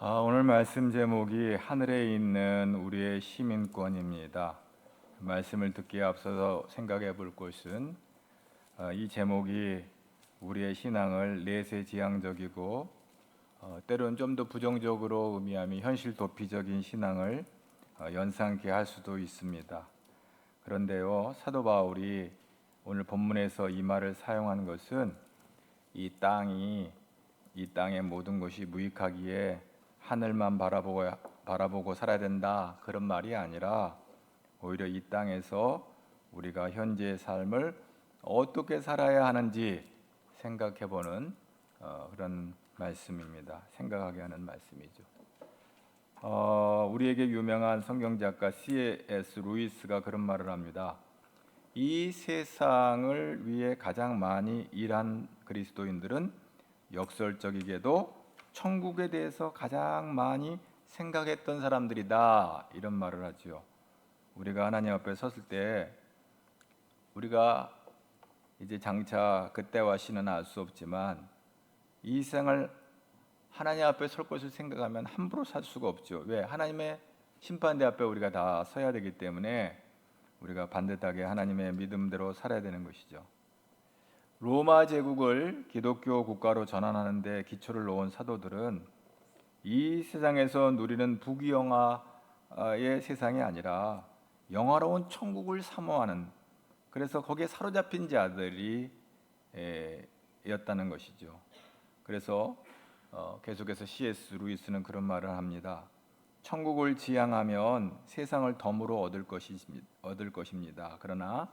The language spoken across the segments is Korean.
오늘 말씀 제목이 하늘에 있는 우리의 시민권입니다. 말씀을 듣기에 앞서서 생각해 볼 것은 이 제목이 우리의 신앙을 내세지향적이고 때로는 좀 더 부정적으로 의미하며 현실 도피적인 신앙을 연상케 할 수도 있습니다. 그런데요, 사도 바울이 오늘 본문에서 이 말을 사용한 것은 이 땅의 모든 것이 무익하기에 하늘만 바라보고 살아야 된다, 그런 말이 아니라 오히려 이 땅에서 우리가 현재의 삶을 어떻게 살아야 하는지 생각해보는 그런 말씀입니다. 생각하게 하는 말씀이죠. 우리에게 유명한 성경작가 C.S. 루이스가 그런 말을 합니다. 이 세상을 위해 가장 많이 일한 그리스도인들은 역설적이게도 천국에 대해서 가장 많이 생각했던 사람들이다, 이런 말을 하죠. 우리가 하나님 앞에 섰을 때 우리가 이제 장차 그때와 시는 알 수 없지만 이 세상을 하나님 앞에 설 것을 생각하면 함부로 살 수가 없죠. 왜? 하나님의 심판대 앞에 우리가 다 서야 되기 때문에 우리가 반듯하게 하나님의 믿음대로 살아야 되는 것이죠. 로마 제국을 기독교 국가로 전환하는 데 기초를 놓은 사도들은 이 세상에서 누리는 부귀영화의 세상이 아니라 영화로운 천국을 사모하는, 그래서 거기에 사로잡힌 자들이 였다는 것이죠. 그래서 계속해서 C.S. 루이스는 그런 말을 합니다. 천국을 지향하면 세상을 덤으로 얻을 것입니다. 그러나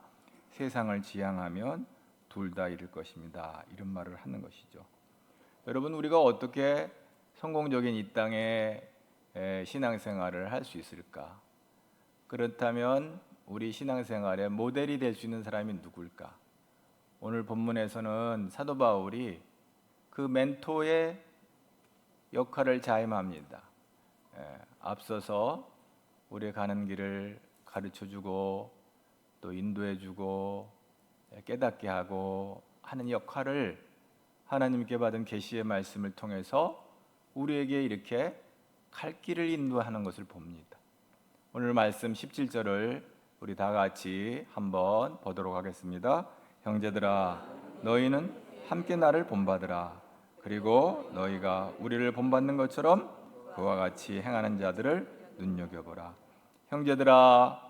세상을 지향하면 둘 다 잃을 것입니다, 이런 말을 하는 것이죠. 여러분, 우리가 어떻게 성공적인 이 땅에 신앙생활을 할 수 있을까? 그렇다면 우리 신앙생활의 모델이 될 수 있는 사람이 누굴까? 오늘 본문에서는 사도 바울이 그 멘토의 역할을 자임합니다. 앞서서 우리 가는 길을 가르쳐주고 또 인도해주고 깨닫게 하고 하는 역할을 하나님께 받은 계시의 말씀을 통해서 우리에게 이렇게 갈 길을 인도하는 것을 봅니다. 오늘 말씀 17절을 우리 다 같이 한번 보도록 하겠습니다. 형제들아, 너희는 함께 나를 본받으라. 그리고 너희가 우리를 본받는 것처럼 그와 같이 행하는 자들을 눈여겨보라. 형제들아,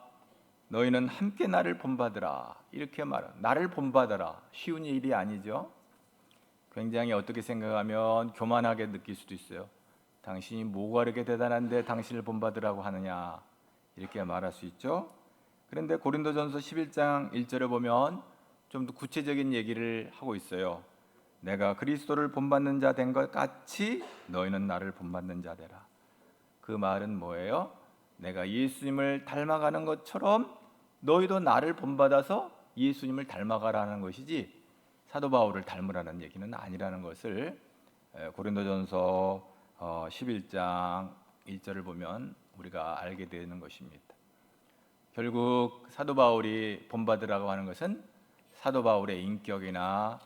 너희는 함께 나를 본받으라. 이렇게 말합니다. 나를 본받아라. 쉬운 일이 아니죠. 굉장히 어떻게 생각하면 교만하게 느낄 수도 있어요. 당신이 뭐가 이렇게 대단한데 당신을 본받으라고 하느냐, 이렇게 말할 수 있죠. 그런데 고린도전서 11장 1절에 보면 좀 더 구체적인 얘기를 하고 있어요. 내가 그리스도를 본받는 자 된 것 같이 너희는 나를 본받는 자 되라. 그 말은 뭐예요? 내가 예수님을 닮아가는 것처럼 너희도 나를 본받아서 예수님을 닮아가라는 것이지 사도 바울을 닮으라는 얘기는 아니라는 것을 고린도전서 11장 1절을 보면 우리가 알게 되는 것입니다. 결국 사도 바울이 본받으라고 하는 것은 사도 바울의 인격이나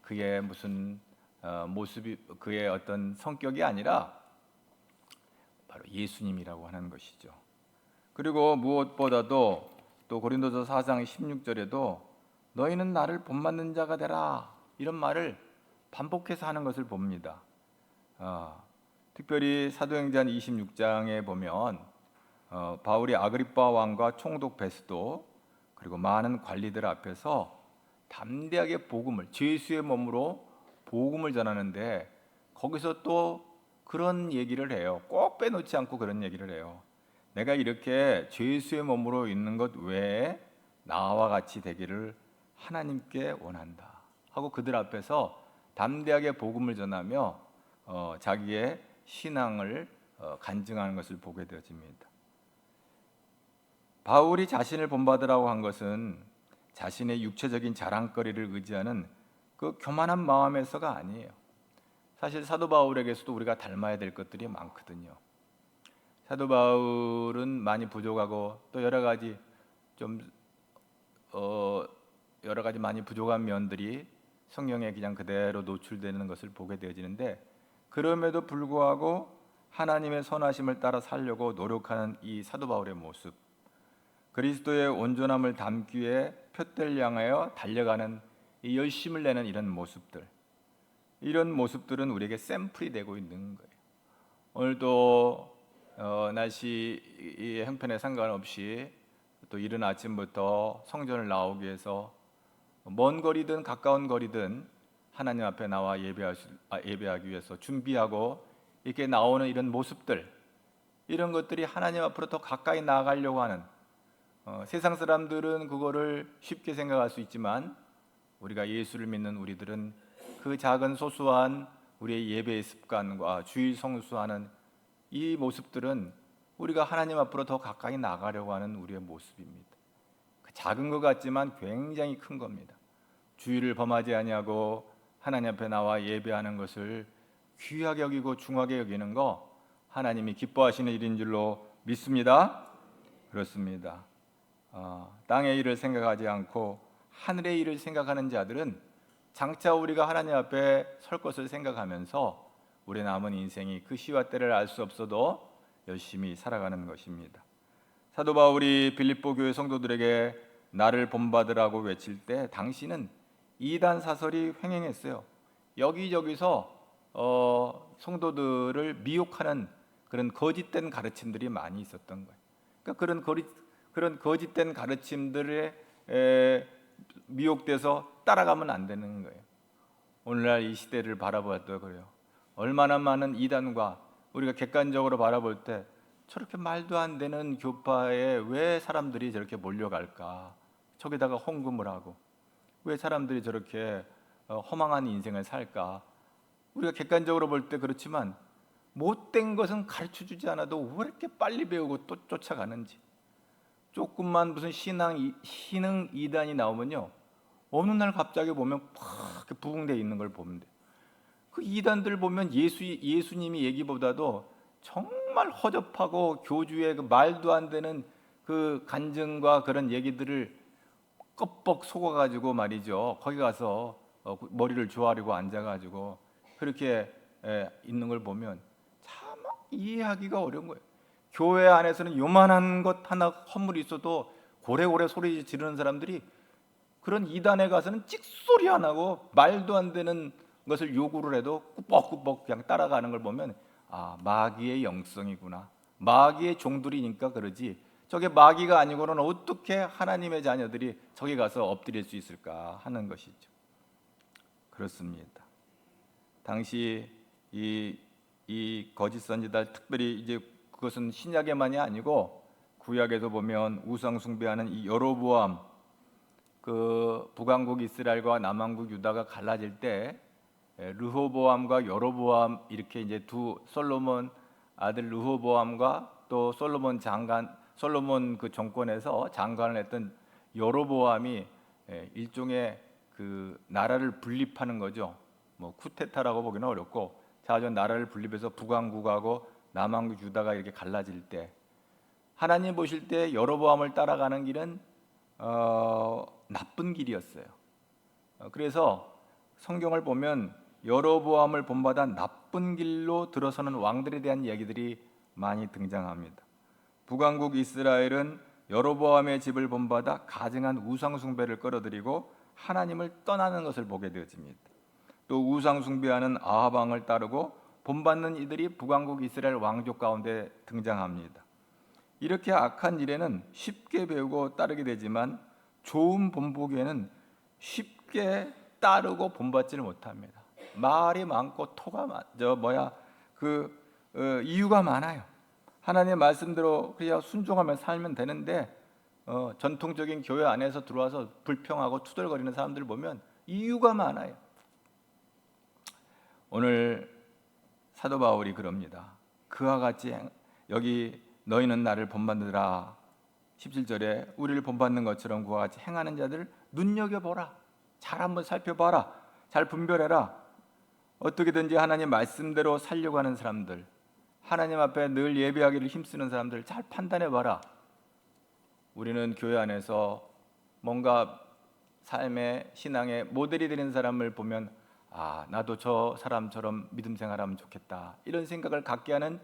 그의 무슨 모습이, 그의 어떤 성격이 아니라 바로 예수님이라고 하는 것이죠. 그리고 무엇보다도 또 고린도서 4장 16절에도 너희는 나를 본받는 자가 되라, 이런 말을 반복해서 하는 것을 봅니다. 특별히 사도행전 26장에 보면 바울이 아그리빠 왕과 총독 베스도 그리고 많은 관리들 앞에서 담대하게 복음을, 죄수의 몸으로 복음을 전하는데 거기서 또 그런 얘기를 해요. 꼭 빼놓지 않고 그런 얘기를 해요. 내가 이렇게 죄수의 몸으로 있는 것 외에 나와 같이 되기를 하나님께 원한다 하고 그들 앞에서 담대하게 복음을 전하며 자기의 신앙을 간증하는 것을 보게 되어집니다. 바울이 자신을 본받으라고 한 것은 자신의 육체적인 자랑거리를 의지하는 그 교만한 마음에서가 아니에요. 사실 사도 바울에게서도 우리가 닮아야 될 것들이 많거든요. 사도 바울은 많이 부족하고 또 여러 가지 많이 부족한 면들이 성경에 그냥 그대로 노출되는 것을 보게 되어지는데, 그럼에도 불구하고 하나님의 선하심을 따라 살려고 노력하는 이 사도 바울의 모습, 그리스도의 온전함을 담기 위해 표대를 향하여 달려가는 이 열심을 내는 이런 모습들, 이런 모습들은 우리에게 샘플이 되고 있는 거예요. 오늘도 날씨 형편에 상관없이 또 이른 아침부터 성전을 나오기 위해서 먼 거리든 가까운 거리든 하나님 앞에 나와 예배하기 위해서 준비하고 이렇게 나오는 이런 모습들, 이런 것들이 하나님 앞으로 더 가까이 나아가려고 하는, 세상 사람들은 그거를 쉽게 생각할 수 있지만 우리가 예수를 믿는 우리들은 그 작은 소소한 우리의 예배의 습관과 주일 성수하는 이 모습들은 우리가 하나님 앞으로 더 가까이 나가려고 하는 우리의 모습입니다. 작은 것 같지만 굉장히 큰 겁니다. 주일을 범하지 아니하고 하나님 앞에 나와 예배하는 것을 귀하게 여기고 중하게 여기는 거 하나님이 기뻐하시는 일인 줄로 믿습니다. 그렇습니다. 땅의 일을 생각하지 않고 하늘의 일을 생각하는 자들은 장차 우리가 하나님 앞에 설 것을 생각하면서 우리 남은 인생이 그 시와 때를 알 수 없어도 열심히 살아가는 것입니다. 사도 바울이 빌립보 교회 성도들에게 나를 본받으라고 외칠 때 당시는 이단 사설이 횡행했어요. 여기저기서 성도들을 미혹하는 그런 거짓된 가르침들이 많이 있었던 거예요. 그러니까 그런 거짓된 가르침들에 미혹돼서 따라가면 안 되는 거예요. 오늘날 이 시대를 바라볼 때 그래요. 얼마나 많은 이단과 우리가 객관적으로 바라볼 때 저렇게 말도 안 되는 교파에 왜 사람들이 저렇게 몰려갈까? 저기다가 헌금을 하고 왜 사람들이 저렇게 허망한 인생을 살까? 우리가 객관적으로 볼 때 그렇지만 못된 것은 가르쳐주지 않아도 왜 이렇게 빨리 배우고 또 쫓아가는지, 조금만 무슨 신흥 이단이 나오면요 어느 날 갑자기 보면 팍 부흥되어 있는 걸 보면 돼요. 그 이단들 보면 예수님이 얘기보다도 정말 허접하고 교주의 그 말도 안 되는 그 간증과 그런 얘기들을 껍벅 속아가지고 말이죠. 거기 가서 머리를 조아리고 앉아가지고 그렇게 있는 걸 보면 참 이해하기가 어려운 거예요. 교회 안에서는 요만한 것 하나 허물이 있어도 고래고래 소리 지르는 사람들이 그런 이단에 가서는 찍소리 안 하고 말도 안 되는 것을 요구를 해도 꾸벅꾸벅 그냥 따라가는 걸 보면 마귀의 영성이구나, 마귀의 종들이니까 그러지, 저게 마귀가 아니고는 어떻게 하나님의 자녀들이 저기 가서 엎드릴 수 있을까 하는 것이죠. 그렇습니다. 당시 이 거짓 선지자, 특별히 이제 그것은 신약에만이 아니고 구약에도 보면 우상 숭배하는 이 여로보암, 그 북왕국 이스라엘과 남왕국 유다가 갈라질 때 르호보암과 여로보암, 이렇게 이제 두 솔로몬 아들 르호보암과 또 솔로몬 그 정권에서 장관을 했던 여로보암이 일종의 그 나라를 분립하는 거죠. 뭐 쿠데타라고 보기는 어렵고 자주 나라를 분립해서 북왕국하고 남왕국 유다가 이렇게 갈라질 때 하나님 보실 때 여로보암을 따라가는 길은 나쁜 길이었어요. 그래서 성경을 보면 여로보암을 본받아 나쁜 길로 들어서는 왕들에 대한 이야기들이 많이 등장합니다. 북왕국 이스라엘은 여로보암의 집을 본받아 가증한 우상 숭배를 끌어들이고 하나님을 떠나는 것을 보게 되어집니다. 또 우상 숭배하는 아합 왕을 따르고 본받는 이들이 북왕국 이스라엘 왕족 가운데 등장합니다. 이렇게 악한 일에는 쉽게 배우고 따르게 되지만 좋은 본보기에는 쉽게 따르고 본받지를 못합니다. 말이 많고 이유가 많아요. 하나님의 말씀대로 그냥 순종하며 살면 되는데 전통적인 교회 안에서 들어와서 불평하고 투덜거리는 사람들 보면 이유가 많아요. 오늘 사도 바울이 그럽니다. 그와 같이 여기 너희는 나를 본받느라 17절에 우리를 본받는 것처럼 그와 같이 행하는 자들을 눈여겨보라. 잘 한번 살펴봐라. 잘 분별해라. 어떻게든지 하나님 말씀대로 살려고 하는 사람들, 하나님 앞에 늘 예배하기를 힘쓰는 사람들 잘 판단해봐라. 우리는 교회 안에서 뭔가 삶의 신앙의 모델이 되는 사람을 보면 나도 저 사람처럼 믿음 생활하면 좋겠다, 이런 생각을 갖게 하는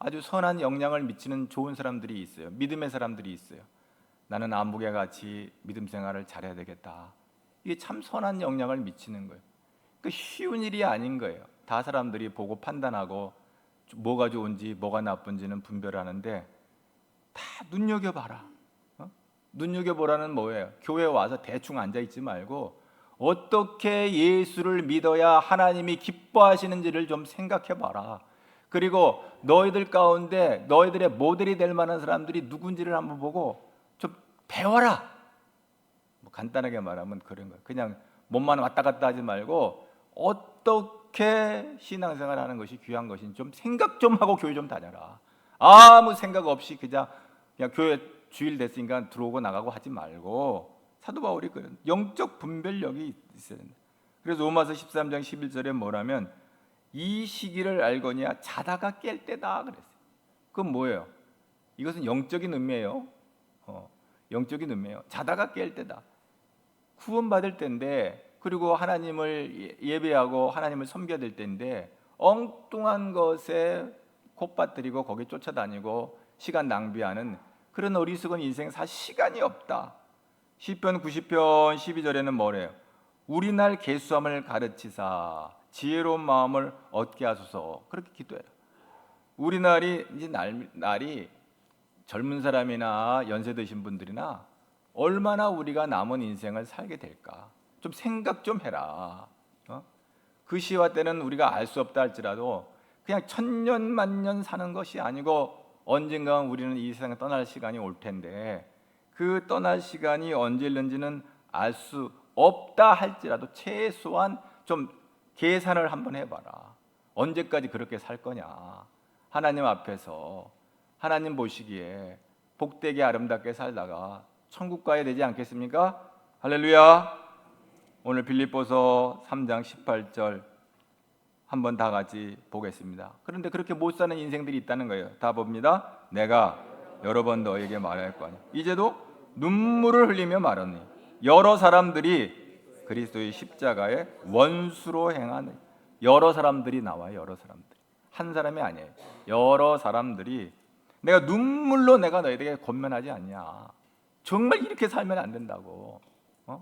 아주 선한 영향을 미치는 좋은 사람들이 있어요. 믿음의 사람들이 있어요. 나는 안목에 같이 믿음 생활을 잘해야 되겠다. 이게 참 선한 영향을 미치는 거예요. 그 쉬운 일이 아닌 거예요. 다 사람들이 보고 판단하고 뭐가 좋은지 뭐가 나쁜지는 분별하는데 다 눈여겨봐라. 눈여겨보라는 뭐예요? 교회에 와서 대충 앉아있지 말고 어떻게 예수를 믿어야 하나님이 기뻐하시는지를 좀 생각해봐라. 그리고 너희들 가운데 너희들의 모델이 될 만한 사람들이 누군지를 한번 보고 좀 배워라. 뭐 간단하게 말하면 그런 거예요. 그냥 몸만 왔다 갔다 하지 말고 어떻게 신앙생활 하는 것이 귀한 것인지 좀 생각 좀 하고 교회 좀 다녀라. 아무 생각 없이 그냥 교회 주일 됐으니까 들어오고 나가고 하지 말고, 사도 바울이 그런 영적 분별력이 있어야 된다. 그래서 로마서 13장 11절에 뭐라면 이 시기를 알거니와 자다가 깰 때다 그랬어요. 그건 뭐예요? 이것은 영적인 의미예요. 영적인 의미예요. 자다가 깰 때다. 구원받을 때인데, 그리고 하나님을 예배하고 하나님을 섬겨야 될 때인데 엉뚱한 것에 콧받들이고 거기 쫓아다니고 시간 낭비하는 그런 어리석은 인생 살 시간이 없다. 시편 90편 12절에는 뭐래요? 우리 날 계수함을 가르치사 지혜로운 마음을 얻게 하소서. 그렇게 기도해요. 우리 날이 이제 날이 젊은 사람이나 연세 드신 분들이나 얼마나 우리가 남은 인생을 살게 될까? 좀 생각 좀 해라. 그 시와 때는 우리가 알 수 없다 할지라도 그냥 천년 만년 사는 것이 아니고 언젠가 우리는 이 세상을 떠날 시간이 올 텐데 그 떠날 시간이 언제일는지는 알 수 없다 할지라도 최소한 좀 계산을 한번 해봐라. 언제까지 그렇게 살 거냐? 하나님 앞에서 하나님 보시기에 복되게 아름답게 살다가 천국 가야 되지 않겠습니까? 할렐루야. 오늘 빌립보서 3장 18절 한번 다 같이 보겠습니다. 그런데 그렇게 못 사는 인생들이 있다는 거예요. 다 봅니다. 내가 여러 번 너에게 말할 거 아니야. 이제도 눈물을 흘리며 말하니 여러 사람들이 그리스도의 십자가의 원수로 행하는, 여러 사람들이 나와요. 여러 사람들, 한 사람이 아니에요. 여러 사람들이 내가 눈물로 내가 너희에게 권면하지 않냐. 정말 이렇게 살면 안 된다고.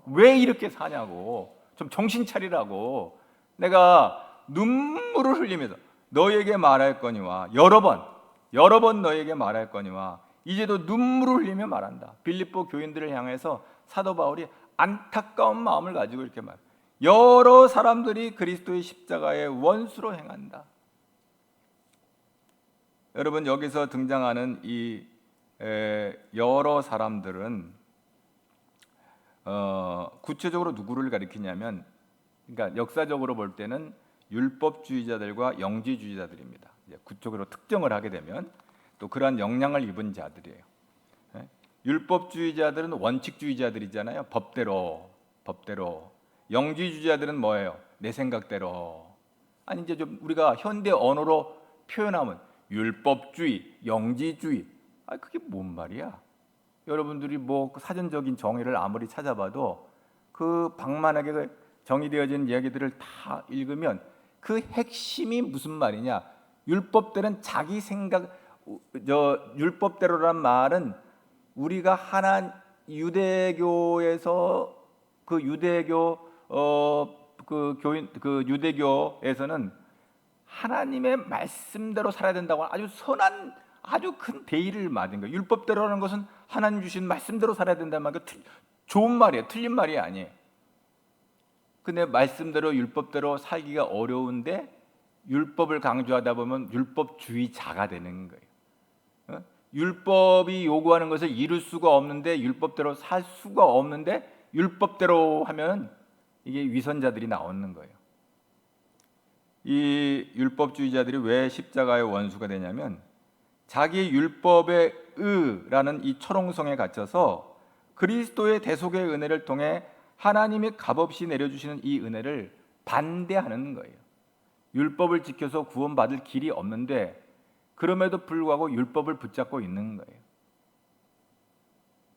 왜 이렇게 사냐고. 좀 정신 차리라고. 내가 눈물을 흘리면서 너희에게 말할 거니와 여러 번 너희에게 말할 거니와 이제도 눈물을 흘리며 말한다. 빌립보 교인들을 향해서 사도 바울이 안타까운 마음을 가지고 이렇게 말해요. 여러 사람들이 그리스도의 십자가의 원수로 행한다. 여러분, 여기서 등장하는 이 여러 사람들은 구체적으로 누구를 가리키냐면, 그러니까 역사적으로 볼 때는 율법주의자들과 영지주의자들입니다. 구체적으로 특정을 하게 되면 또 그러한 영향을 입은 자들이에요. 율법주의자들은 원칙주의자들이잖아요. 법대로. 영지주의자들은 뭐예요? 내 생각대로. 아니 이제 좀 우리가 현대 언어로 표현하면 율법주의, 영지주의. 그게 뭔 말이야? 여러분들이 뭐 사전적인 정의를 아무리 찾아봐도 그 방만하게 정의되어진 이야기들을 다 읽으면 그 핵심이 무슨 말이냐? 율법대로는 자기 생각, 율법대로란 말은 우리가 유대교에서 그 유대교에서는 하나님의 말씀대로 살아야 된다고 아주 선한 아주 큰 대의를 맞은 거예요. 율법대로라는 것은 하나님 주신 말씀대로 살아야 된다는 말이 좋은 말이에요. 틀린 말이 아니에요. 근데 말씀대로 율법대로 살기가 어려운데 율법을 강조하다 보면 율법주의자가 되는 거예요. 율법이 요구하는 것을 이룰 수가 없는데, 율법대로 살 수가 없는데 율법대로 하면 이게 위선자들이 나오는 거예요. 이 율법주의자들이 왜 십자가의 원수가 되냐면 자기 율법의 의라는 이 철옹성에 갇혀서 그리스도의 대속의 은혜를 통해 하나님이 값없이 내려주시는 이 은혜를 반대하는 거예요. 율법을 지켜서 구원받을 길이 없는데 그럼에도 불구하고 율법을 붙잡고 있는 거예요.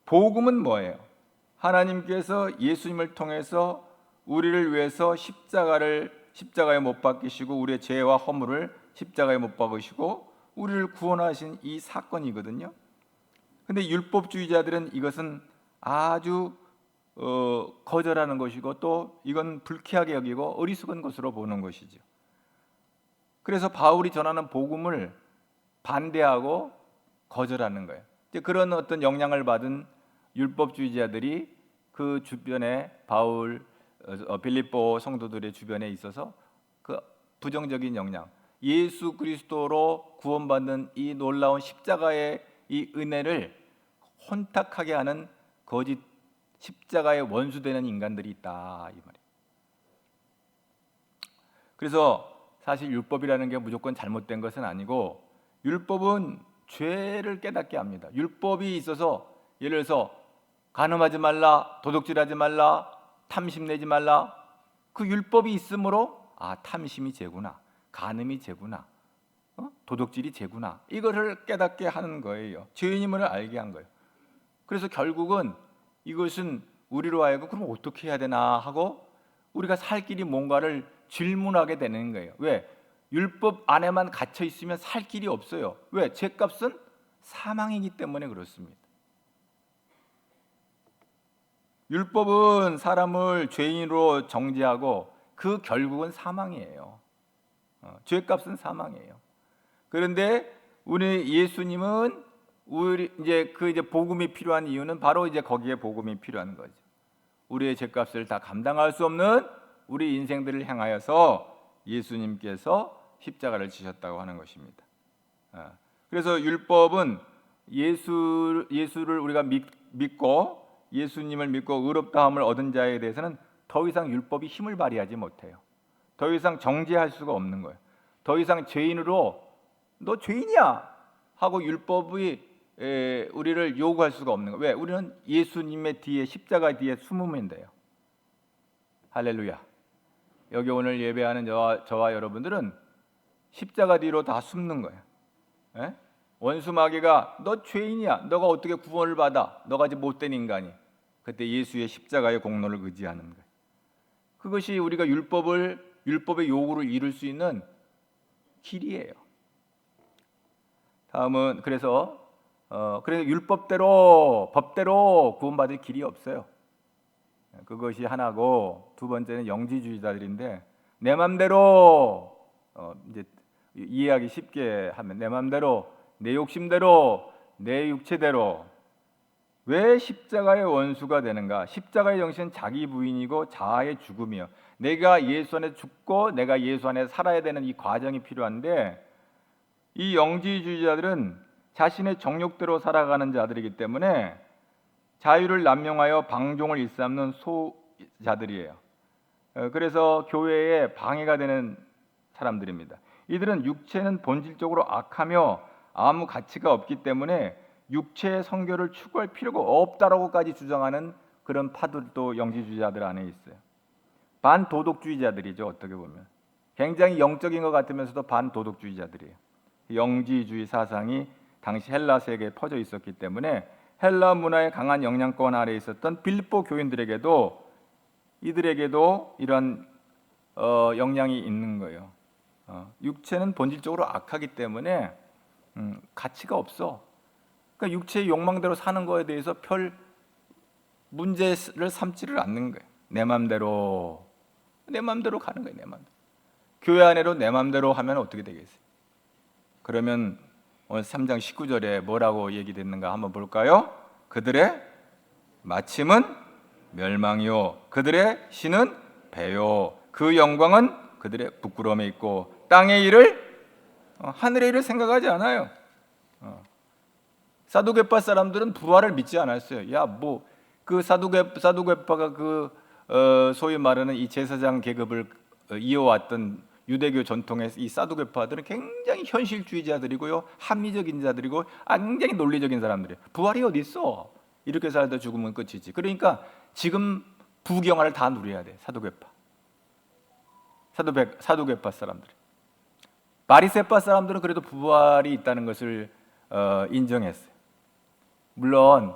복음은 뭐예요? 하나님께서 예수님을 통해서 우리를 위해서 십자가에 못 박히시고 우리의 죄와 허물을 십자가에 못 박으시고 우리를 구원하신 이 사건이거든요. 근데 율법주의자들은 이것은 아주 거절하는 것이고 또 이건 불쾌하게 여기고 어리석은 것으로 보는 것이죠. 그래서 바울이 전하는 복음을 반대하고 거절하는 거예요. 그런 어떤 영향을 받은 율법주의자들이 그 주변에 바울, 빌립보 성도들의 주변에 있어서 그 부정적인 영향, 예수 그리스도로 구원받는 이 놀라운 십자가의 이 은혜를 혼탁하게 하는 거짓 십자가의 원수되는 인간들이 있다 이 말이에요. 그래서 사실 율법이라는 게 무조건 잘못된 것은 아니고 율법은 죄를 깨닫게 합니다. 율법이 있어서 예를 들어서 간음하지 말라, 도둑질하지 말라, 탐심내지 말라, 그 율법이 있으므로 탐심이 죄구나, 간음이 죄구나, 도둑질이 죄구나, 이거를 깨닫게 하는 거예요. 죄인임을 알게 한 거예요. 그래서 결국은 이것은 우리로 하여금 그럼 어떻게 해야 되나 하고 우리가 살 길이 뭔가를 질문하게 되는 거예요. 왜? 율법 안에만 갇혀 있으면 살 길이 없어요. 왜? 죄값은 사망이기 때문에 그렇습니다. 율법은 사람을 죄인으로 정죄하고 그 결국은 사망이에요. 죄값은 사망이에요. 그런데 우리 예수님은 이제 복음이 필요한 이유는 바로 이제 거기에 복음이 필요한 거죠. 우리의 죄값을 다 감당할 수 없는 우리 인생들을 향하여서 예수님께서 십자가를 지셨다고 하는 것입니다. 그래서 율법은 예수를 우리가 믿고 예수님을 믿고 의롭다함을 얻은 자에 대해서는 더 이상 율법이 힘을 발휘하지 못해요. 더 이상 정죄할 수가 없는 거예요. 더 이상 죄인으로 너 죄인이야 하고 율법이 우리를 요구할 수가 없는 거예요. 왜? 우리는 예수님의 뒤에 십자가 뒤에 숨으면 돼요. 할렐루야. 여기 오늘 예배하는 저와 여러분들은 십자가 뒤로 다 숨는 거예요. 에? 원수 마귀가 너 죄인이야, 너가 어떻게 구원을 받아, 너같이 못된 인간이. 그때 예수의 십자가의 공로를 의지하는 거예요. 그것이 우리가 율법의 요구를 이룰 수 있는 길이에요. 다음은 그래서 율법대로 법대로 구원받을 길이 없어요. 그것이 하나고, 두 번째는 영지주의자들인데 내 맘대로 이제 이해하기 쉽게 하면 내 맘대로, 내 욕심대로, 내 육체대로. 왜 십자가의 원수가 되는가? 십자가의 정신은 자기 부인이고 자아의 죽음이요. 내가 예수 안에 죽고 내가 예수 안에 살아야 되는 이 과정이 필요한데, 이 영지주의자들은 자신의 정욕대로 살아가는 자들이기 때문에 자유를 남용하여 방종을 일삼는 소자들이에요. 그래서 교회에 방해가 되는 사람들입니다. 이들은 육체는 본질적으로 악하며 아무 가치가 없기 때문에 육체의 성결을 추구할 필요가 없다라고까지 주장하는 그런 파들도 영지주의자들 안에 있어요. 반도덕주의자들이죠. 어떻게 보면 굉장히 영적인 것 같으면서도 반도덕주의자들이에요. 영지주의 사상이 당시 헬라 세계에 퍼져 있었기 때문에 헬라 문화의 강한 영향권 아래에 있었던 빌립보 교인들에게도 이들에게도 이런 영향이 있는 거예요. 육체는 본질적으로 악하기 때문에 가치가 없어. 그러니까 육체의 욕망대로 사는 거에 대해서 별 문제를 삼지를 않는 거예요. 내 맘대로 가는 거예요. 내 맘대로. 교회 안에로 내 맘대로 하면 어떻게 되겠어요? 그러면 오늘 3장 19절에 뭐라고 얘기됐는가 한번 볼까요? 그들의 마침은 멸망이요, 그들의 신은 배요, 그 영광은 그들의 부끄러움에 있고 땅의 일을 하늘의 일을 생각하지 않아요. 사두개파 사람들은 부활을 믿지 않았어요. 그 사두개파가 소위 말하는 이 제사장 계급을 이어왔던 유대교 전통의 이 사두개파들은 굉장히 현실주의자들이고요, 합리적인 자들이고 굉장히 논리적인 사람들이에요. 부활이 어디 있어? 이렇게 살다 죽으면 끝이지. 그러니까 지금 부경화를 다 누려야 돼. 사두개파 사람들. 바리새파 사람들은 그래도 부활이 있다는 것을 인정했어요. 물론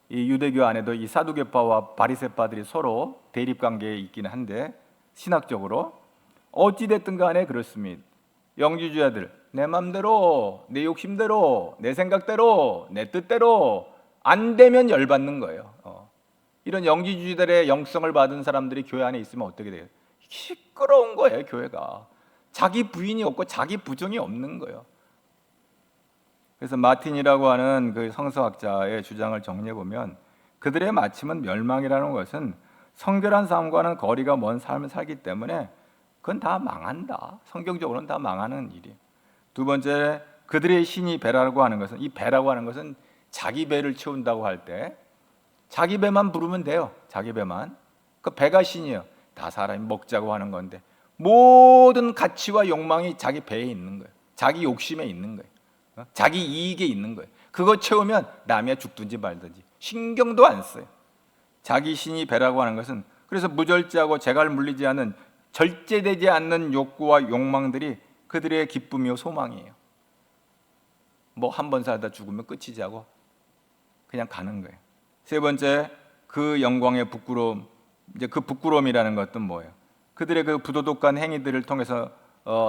이 유대교 안에도 이 사두개파와 바리새파들이 서로 대립 관계에 있기는 한데 신학적으로 어찌 됐든 간에 그렇습니다. 영지주의자들, 내 맘대로, 내 욕심대로, 내 생각대로, 내 뜻대로 안 되면 열받는 거예요. 이런 영지주의들의 영성을 받은 사람들이 교회 안에 있으면 어떻게 돼요? 시끄러운 거예요, 교회가. 자기 부인이 없고 자기 부정이 없는 거예요. 그래서 마틴이라고 하는 그 성서학자의 주장을 정리해 보면 그들의 마침은 멸망이라는 것은 성결한 삶과는 거리가 먼 삶을 살기 때문에 그건 다 망한다. 성경적으로는 다 망하는 일이에요. 두 번째, 그들의 신이 배라고 하는 것은, 이 배라고 하는 것은 자기 배를 채운다고 할 때 자기 배만 부르면 돼요. 자기 배만. 그 배가 신이에요. 다 사람이 먹자고 하는 건데 모든 가치와 욕망이 자기 배에 있는 거예요. 자기 욕심에 있는 거예요. 자기 이익에 있는 거예요. 그거 채우면 남이야 죽든지 말든지 신경도 안 써요. 자기 신이 배라고 하는 것은 그래서 무절제하고 재갈 물리지 않는 절제되지 않는 욕구와 욕망들이 그들의 기쁨이요 소망이에요. 뭐 한 번 살다 죽으면 끝이지 하고 그냥 가는 거예요. 세 번째, 그 영광의 부끄러움. 이제 그 부끄러움이라는 것은 뭐예요? 그들의 그 부도덕한 행위들을 통해서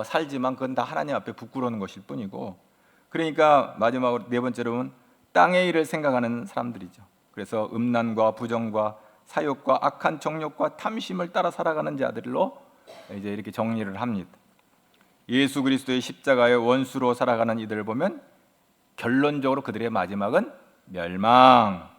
살지만 그건 다 하나님 앞에 부끄러운 것일 뿐이고, 그러니까 마지막으로 네 번째로는 땅의 일을 생각하는 사람들이죠. 그래서 음란과 부정과 사욕과 악한 정욕과 탐심을 따라 살아가는 자들로 이제 이렇게 정리를 합니다. 예수 그리스도의 십자가의 원수로 살아가는 이들을 보면 결론적으로 그들의 마지막은 멸망.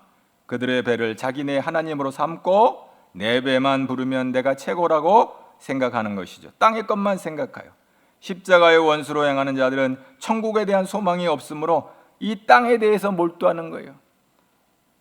그들의 배를 자기네 하나님으로 삼고 내 배만 부르면 내가 최고라고 생각하는 것이죠. 땅의 것만 생각해요. 십자가의 원수로 행하는 자들은 천국에 대한 소망이 없으므로 이 땅에 대해서 몰두하는 거예요.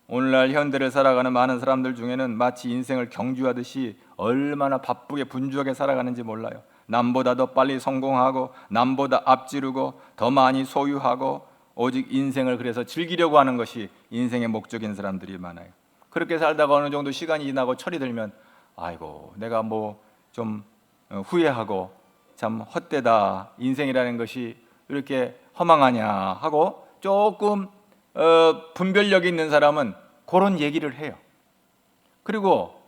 오늘날 현대를 살아가는 많은 사람들 중에는 마치 인생을 경주하듯이 얼마나 바쁘게 분주하게 살아가는지 몰라요. 남보다 더 빨리 성공하고 남보다 앞지르고 더 많이 소유하고 오직 인생을 그래서 즐기려고 하는 것이 인생의 목적인 사람들이 많아요. 그렇게 살다가 어느 정도 시간이 지나고 철이 들면 아이고 내가 뭐 좀 후회하고 참 헛되다, 인생이라는 것이 이렇게 허망하냐 하고 조금 분별력이 있는 사람은 그런 얘기를 해요. 그리고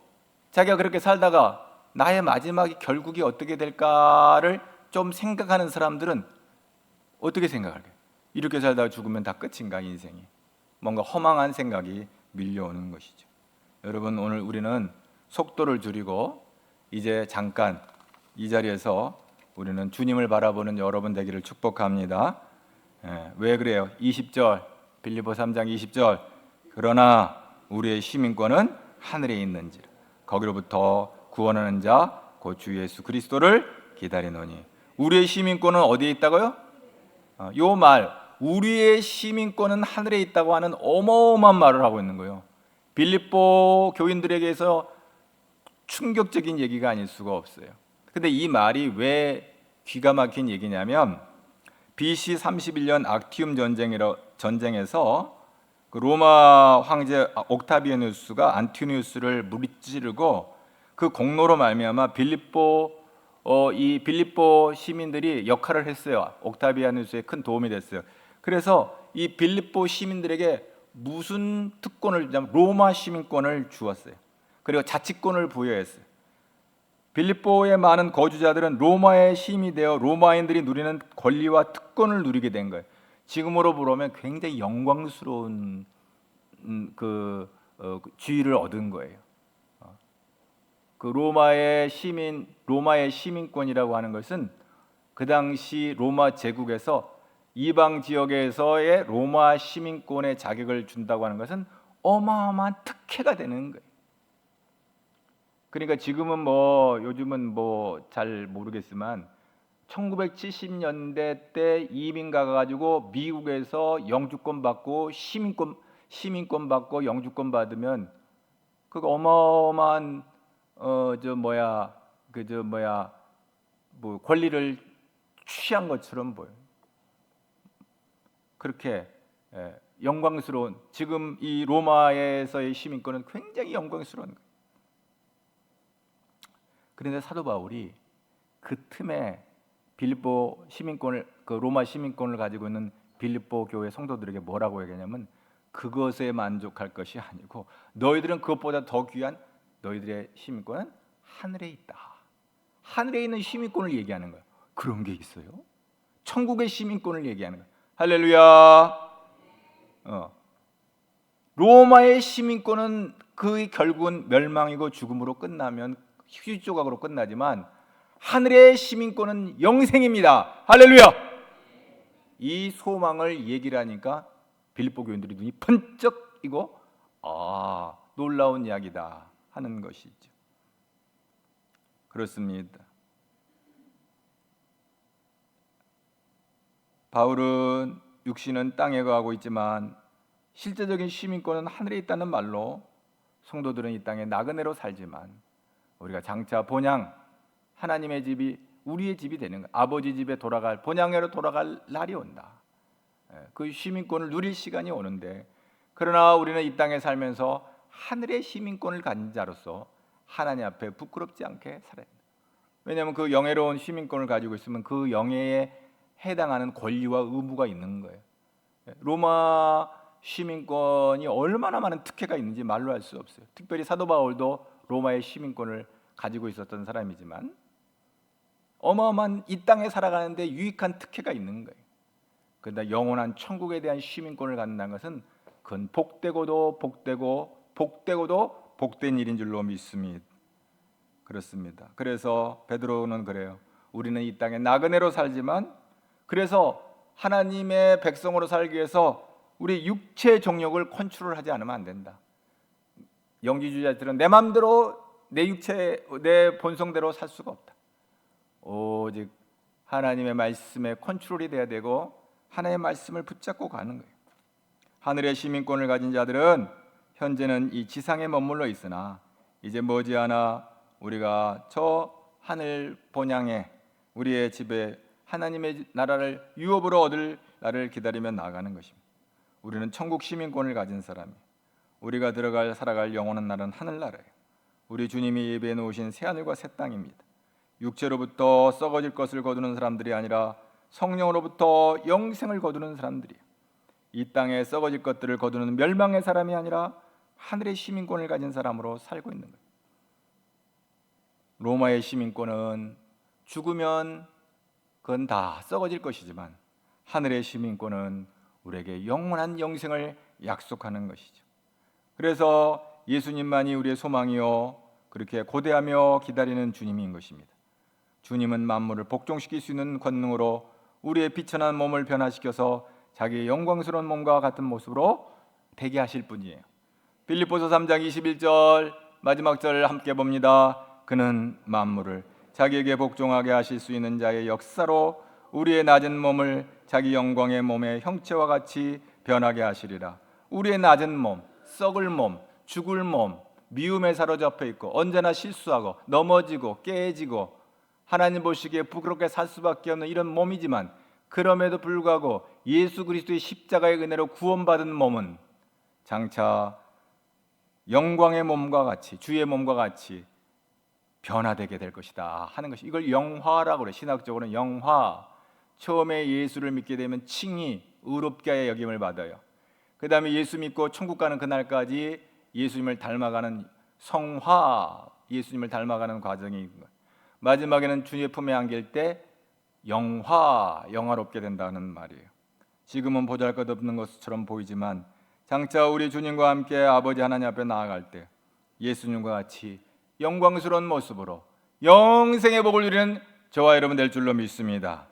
자기가 그렇게 살다가 나의 마지막이 결국이 어떻게 될까를 좀 생각하는 사람들은 어떻게 생각할까요? 이렇게 살다가 죽으면 다 끝인가 인생이? 뭔가 허망한 생각이 밀려오는 것이죠. 여러분, 오늘 우리는 속도를 줄이고 이제 잠깐 이 자리에서 우리는 주님을 바라보는 여러분 되기를 축복합니다. 왜 그래요? 20절 빌립보 3장 20절 그러나 우리의 시민권은 하늘에 있는지라 거기로부터 구원하는 자 곧 주 예수 그리스도를 기다리노니. 우리의 시민권은 어디에 있다고요? 요 말 우리의 시민권은 하늘에 있다고 하는 어마어마한 말을 하고 있는 거예요. 빌립보 교인들에게서 충격적인 얘기가 아닐 수가 없어요. 근데 이 말이 왜 기가 막힌 얘기냐면 BC 31년 악티움 전쟁에서 그 로마 황제 옥타비아누스가 안티누스를 무찌르고 그 공로로 말미암아 이 빌립보 시민들이 역할을 했어요. 옥타비아누스에 큰 도움이 됐어요. 그래서 이 빌립보 시민들에게 무슨 특권을 주냐면 로마 시민권을 주었어요. 그리고 자치권을 부여했어요. 빌립보의 많은 거주자들은 로마의 시민이 되어 로마인들이 누리는 권리와 특권을 누리게 된 거예요. 지금으로 보면 굉장히 영광스러운 지위를 얻은 거예요. 그 로마의 시민권이라고 하는 것은 그 당시 로마 제국에서 이방 지역에서의 로마 시민권의 자격을 준다고 하는 것은 어마어마한 특혜가 되는 거예요. 그러니까 지금은 요즘은 잘 모르겠지만 1970년대 때 이민 가가지고 미국에서 영주권 받고 시민권 받고 영주권 받으면 그거 어마어마한 권리를 취한 것처럼 보여요. 그렇게 영광스러운, 지금 이 로마에서의 시민권은 굉장히 영광스러운 거예요. 그런데 사도 바울이 그 틈에 빌립보 시민권을, 그 로마 시민권을 가지고 있는 빌립보 교회 성도들에게 뭐라고 얘기하냐면 그것에 만족할 것이 아니고 너희들은 그것보다 더 귀한 너희들의 시민권은 하늘에 있다. 하늘에 있는 시민권을 얘기하는 거예요. 그런 게 있어요? 천국의 시민권을 얘기하는 거예요. 할렐루야. 로마의 시민권은 그 결국은 멸망이고 죽음으로 끝나면 휴지 조각으로 끝나지만 하늘의 시민권은 영생입니다. 할렐루야. 이 소망을 얘기를 하니까 빌립보 교인들이 눈이 번쩍 이고 놀라운 이야기다 하는 것이죠. 그렇습니다. 바울은 육신은 땅에 거하고 있지만 실제적인 시민권은 하늘에 있다는 말로 성도들은 이 땅에 나그네로 살지만 우리가 장차 본향 하나님의 집이 우리의 집이 되는 거예요. 아버지 집에 돌아갈 본향으로 돌아갈 날이 온다. 그 시민권을 누릴 시간이 오는데 그러나 우리는 이 땅에 살면서 하늘의 시민권을 가진 자로서 하나님 앞에 부끄럽지 않게 살아야 된다. 왜냐하면 그 영예로운 시민권을 가지고 있으면 그 영예에 해당하는 권리와 의무가 있는 거예요. 로마 시민권이 얼마나 많은 특혜가 있는지 말로 할 수 없어요. 특별히 사도 바울도 로마의 시민권을 가지고 있었던 사람이지만 어마어마한 이 땅에 살아가는데 유익한 특혜가 있는 거예요. 그러나 영원한 천국에 대한 시민권을 갖는다는 것은 그건 복되고도 복되고 복되고도 복된 일인 줄로 믿습니다. 그렇습니다. 그래서 베드로는 그래요. 우리는 이 땅에 나그네로 살지만 그래서 하나님의 백성으로 살기 위해서 우리 육체의 정욕을 컨트롤하지 않으면 안 된다. 영지주의자들은 내 마음대로 내 육체 내 본성대로 살 수가 없다. 오직 하나님의 말씀에 컨트롤이 돼야 되고 하나님의 말씀을 붙잡고 가는 거예요. 하늘의 시민권을 가진 자들은 현재는 이 지상에 머물러 있으나 이제 머지않아 우리가 저 하늘 본향에 우리의 집에 하나님의 나라를 유업으로 얻을 날을 기다리며 나아가는 것입니다. 우리는 천국 시민권을 가진 사람이에요. 우리가 살아갈 영원한 날은 하늘나라예요. 우리 주님이 예배해 놓으신 새하늘과 새 땅입니다. 육체로부터 썩어질 것을 거두는 사람들이 아니라 성령으로부터 영생을 거두는 사람들이에요. 이 땅에 썩어질 것들을 거두는 멸망의 사람이 아니라 하늘의 시민권을 가진 사람으로 살고 있는 거예요. 로마의 시민권은 죽으면 그건 다 썩어질 것이지만 하늘의 시민권은 우리에게 영원한 영생을 약속하는 것이죠. 그래서 예수님만이 우리의 소망이요 그렇게 고대하며 기다리는 주님인 것입니다. 주님은 만물을 복종시킬 수 있는 권능으로 우리의 비천한 몸을 변화시켜서 자기의 영광스러운 몸과 같은 모습으로 되게 하실 분이에요. 빌립보서 3장 21절 마지막 절 함께 봅니다. 그는 만물을 자기에게 복종하게 하실 수 있는 자의 역사로 우리의 낮은 몸을 자기 영광의 몸의 형체와 같이 변하게 하시리라. 우리의 낮은 몸, 썩을 몸, 죽을 몸, 미움에 사로잡혀 있고 언제나 실수하고 넘어지고 깨지고 하나님 보시기에 부끄럽게 살 수밖에 없는 이런 몸이지만 그럼에도 불구하고 예수 그리스도의 십자가의 은혜로 구원받은 몸은 장차 영광의 몸과 같이 주의 몸과 같이 변화되게 될 것이다 하는 것이 이걸 영화라고 그래요. 신학적으로는 영화. 처음에 예수를 믿게 되면 칭의 의롭게 여김을 받아요. 그 다음에 예수 믿고 천국 가는 그날까지 예수님을 닮아가는 성화, 예수님을 닮아가는 과정이 마지막에는 주의 품에 안길 때 영화롭게 된다는 말이에요. 지금은 보잘것없는 것처럼 보이지만 장차 우리 주님과 함께 아버지 하나님 앞에 나아갈 때 예수님과 같이 영광스러운 모습으로 영생의 복을 누리는 저와 여러분 될 줄로 믿습니다.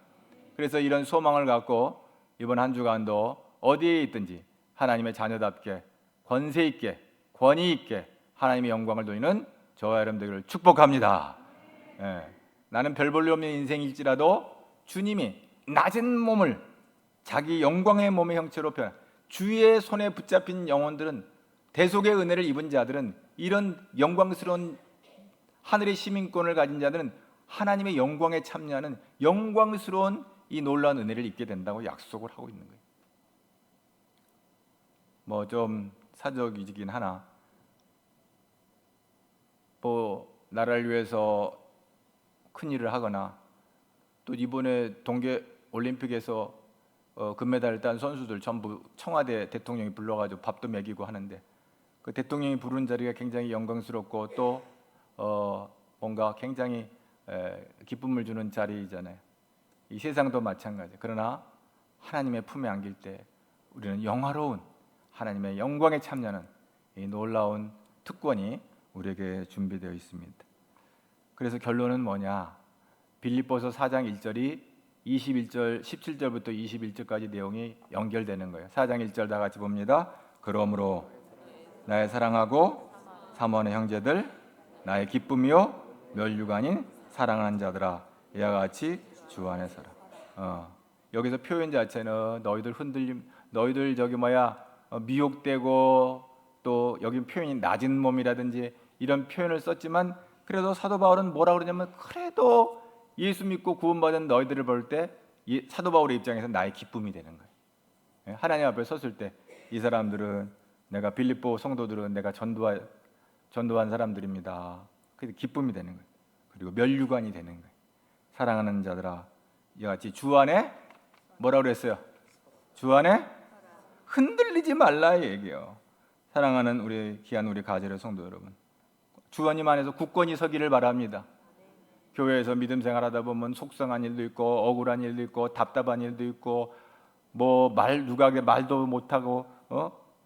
그래서 이런 소망을 갖고 이번 한 주간도 어디에 있든지 하나님의 자녀답게 권세 있게 권위 있게 하나님의 영광을 누리는 저와 여러분들을 축복합니다. 나는 별 볼일 없는 인생일지라도 주님이 낮은 몸을 자기 영광의 몸의 형체로 주의 손에 붙잡힌 영혼들은 대속의 은혜를 입은 자들은 이런 영광스러운 하늘의 시민권을 가진 자들은 하나님의 영광에 참여하는 영광스러운 이 놀라운 은혜를 입게 된다고 약속을 하고 있는 거예요. 뭐 좀 사적이긴 하나 나라를 위해서 큰 일을 하거나 또 이번에 동계 올림픽에서 금메달을 딴 선수들 전부 청와대 대통령이 불러가지고 밥도 먹이고 하는데 그 대통령이 부르는 자리가 굉장히 영광스럽고 또 뭔가 굉장히 기쁨을 주는 자리잖아요. 이 세상도 마찬가지. 그러나 하나님의 품에 안길 때 우리는 영화로운 하나님의 영광에 참여하는 이 놀라운 특권이 우리에게 준비되어 있습니다. 그래서 결론은 뭐냐? 빌립보서 4장 1절이 21절 17절부터 21절까지 내용이 연결되는 거예요. 4장 1절 다 같이 봅니다. 그러므로 나의 사랑하고 사모하는 형제들, 나의 기쁨이요 멸류가 아닌 사랑하는 자들아, 이와 같이 주 안에 서라. 여기서 표현 자체는 너희들 흔들림, 너희들 미혹되고, 또 여기 표현이 낮은 몸이라든지 이런 표현을 썼지만, 그래도 사도 바울은 뭐라 그러냐면, 그래도 예수 믿고 구원받은 너희들을 볼 때 사도 바울의 입장에서 나의 기쁨이 되는 거예요. 하나님 앞에 섰을 때 이 사람들은, 내가 빌립보 성도들은 내가 전도한 사람들입니다. 그래서 기쁨이 되는 거예요. 그리고 멸류관이 되는 거예요. 사랑하는 자들아, 이와 같이 주 안에 뭐라 그랬어요? 주 안에 흔들리지 말라 얘기요. 사랑하는 우리 귀한 우리 가제의 성도 여러분, 주님 안에서 굳건히 서기를 바랍니다. 교회에서 믿음 생활하다 보면 속상한 일도 있고, 억울한 일도 있고, 답답한 일도 있고, 누가 말도 못하고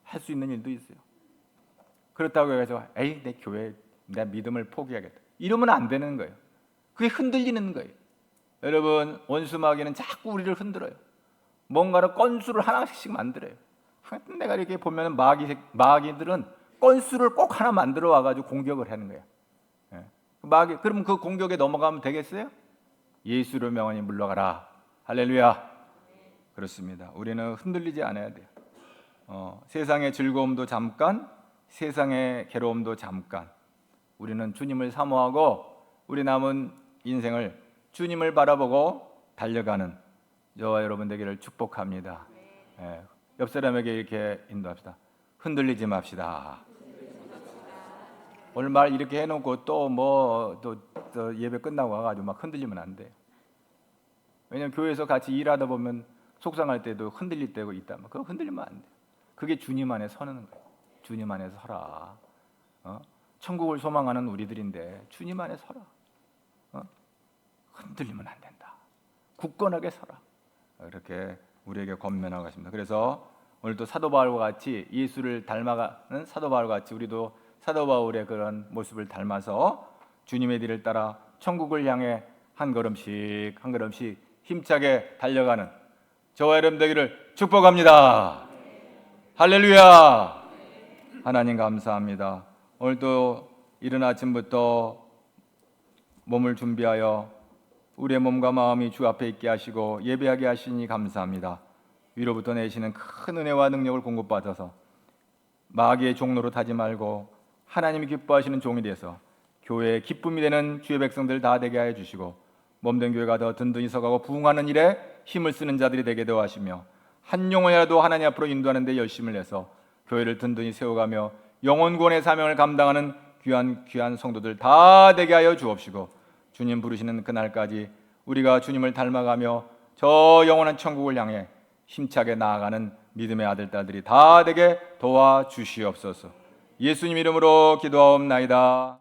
할 수 있는 일도 있어요. 그렇다고 해서 내 교회, 내 믿음을 포기하겠다, 이러면 안 되는 거예요. 그게 흔들리는 거예요. 여러분, 원수마귀는 자꾸 우리를 흔들어요. 뭔가를 건수를 하나씩 만들어요. 내가 이렇게 보면 마귀들은 건수를 꼭 하나 만들어 와가지고 공격을 하는 거예요. 그럼 그 공격에 넘어가면 되겠어요? 예수를 명하니 물러가라. 할렐루야. 그렇습니다. 우리는 흔들리지 않아야 돼요. 세상의 즐거움도 잠깐, 세상의 괴로움도 잠깐. 우리는 주님을 사모하고 우리 남은 인생을 주님을 바라보고 달려가는 저와 여러분 되기를 축복합니다. 옆 사람에게 이렇게 인도합시다. 흔들리지 맙시다. 오늘 말 이렇게 해놓고 또 예배 끝나고 와가지고 막 흔들리면 안 돼요. 왜냐하면 교회에서 같이 일하다 보면 속상할 때도 흔들릴 때가 있다. 그거 흔들리면 안 돼요. 그게 주님 안에 서는 거예요. 주님 안에 서라. 천국을 소망하는 우리들인데 주님 안에 서라. 흔들리면 안 된다. 굳건하게 서라. 이렇게 우리에게 권면하고 있습니다. 그래서 오늘도 사도 바울과 같이 예수를 닮아가는 사도 바울과 같이 우리도 사도 바울의 그런 모습을 닮아서 주님의 뒤를 따라 천국을 향해 한 걸음씩 한 걸음씩 힘차게 달려가는 저와 여러분 되기를 축복합니다. 할렐루야. 하나님 감사합니다. 오늘도 이른 아침부터 몸을 준비하여 우리의 몸과 마음이 주 앞에 있게 하시고 예배하게 하시니 감사합니다. 위로부터 내시는 큰 은혜와 능력을 공급받아서 마귀의 종로로 타지 말고 하나님이 기뻐하시는 종이 되어서 교회의 기쁨이 되는 주의 백성들 다 되게 하여 주시고 몸된 교회가 더 든든히 서가고 부흥하는 일에 힘을 쓰는 자들이 되게 되어 하시며 한 영혼이라도 하나님 앞으로 인도하는 데 열심을 내서 교회를 든든히 세워가며 영혼구원의 사명을 감당하는 귀한 성도들 다 되게 하여 주옵시고 주님 부르시는 그날까지 우리가 주님을 닮아가며 저 영원한 천국을 향해 힘차게 나아가는 믿음의 아들 딸들이 다 되게 도와주시옵소서. 예수님 이름으로 기도하옵나이다.